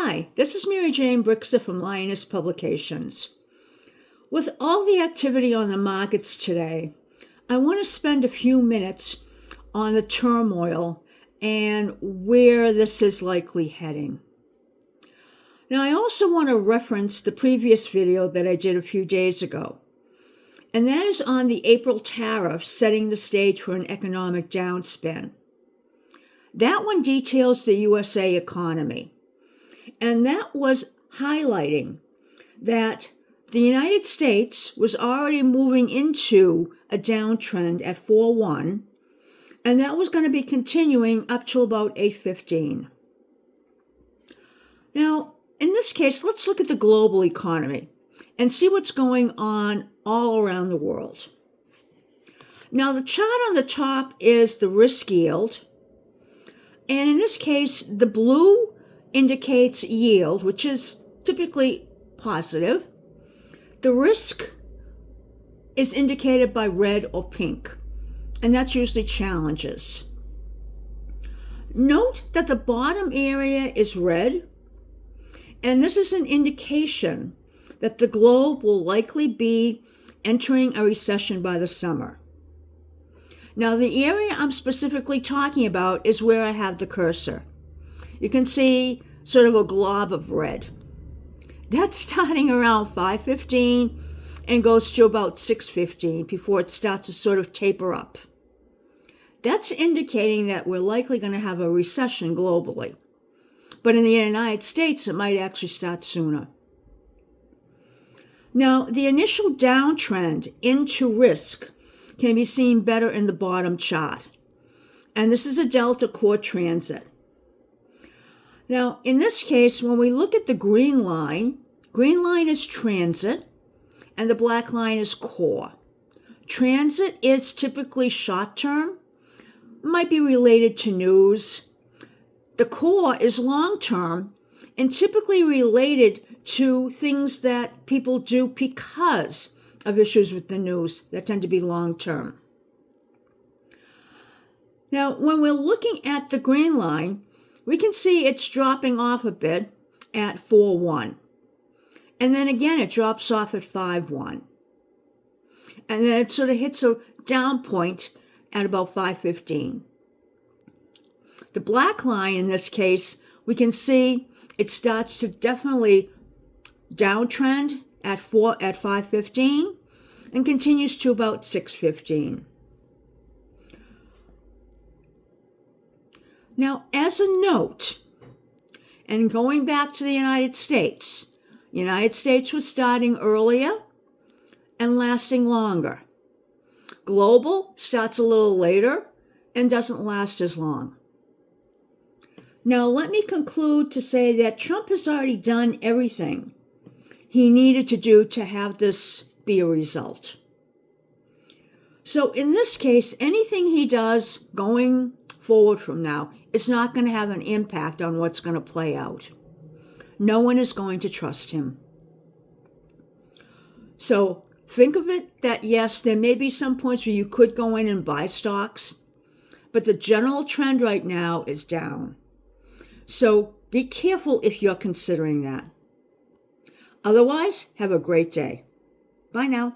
Hi, this is Mary Jane Brixa from Lioness Publications. With all the activity on the markets today, I want to spend a few minutes on the turmoil and where this is likely heading. Now, I also want to reference the previous video that I did a few days ago, and that is on the April tariffs setting the stage for an economic downspin. That one details the USA economy, and that was highlighting that the United States was already moving into a downtrend at 4.1, and that was going to be continuing up to about 8.15. Now, in this case, let's look at the global economy and see what's going on all around the world. Now, the chart on the top is the risk yield, and in this case, the blue indicates yield, which is typically positive. The risk is indicated by red or pink, and that's usually challenges. Note that the bottom area is red, and this is an indication that the globe will likely be entering a recession by the summer. Now, the area I'm specifically talking about is where I have the cursor. You can see sort of a glob of red. That's starting around 5.15 and goes to about 6.15 before it starts to sort of taper up. That's indicating that we're likely going to have a recession globally. But in the United States, it might actually start sooner. Now, the initial downtrend into risk can be seen better in the bottom chart. And this is a Delta core transit. Now, in this case, when we look at the green line is transit, and the black line is core. Transit is typically short-term, might be related to news. The core is long-term and typically related to things that people do because of issues with the news that tend to be long-term. Now, when we're looking at the green line, we can see it's dropping off a bit at 4.1. And then again, it drops off at 5.1. And then it sort of hits a down point at about 5.15. The black line in this case, we can see it starts to definitely downtrend at 5.15 and continues to about 6.15. Now, as a note, and going back to the United States was starting earlier and lasting longer. Global starts a little later and doesn't last as long. Now, let me conclude to say that Trump has already done everything he needed to do to have this be a result. So in this case, anything he does going forward from now is not going to have an impact on what's going to play out. No one is going to trust him. So think of it that, yes, there may be some points where you could go in and buy stocks, but the general trend right now is down. So be careful if you're considering that. Otherwise, have a great day. Bye now.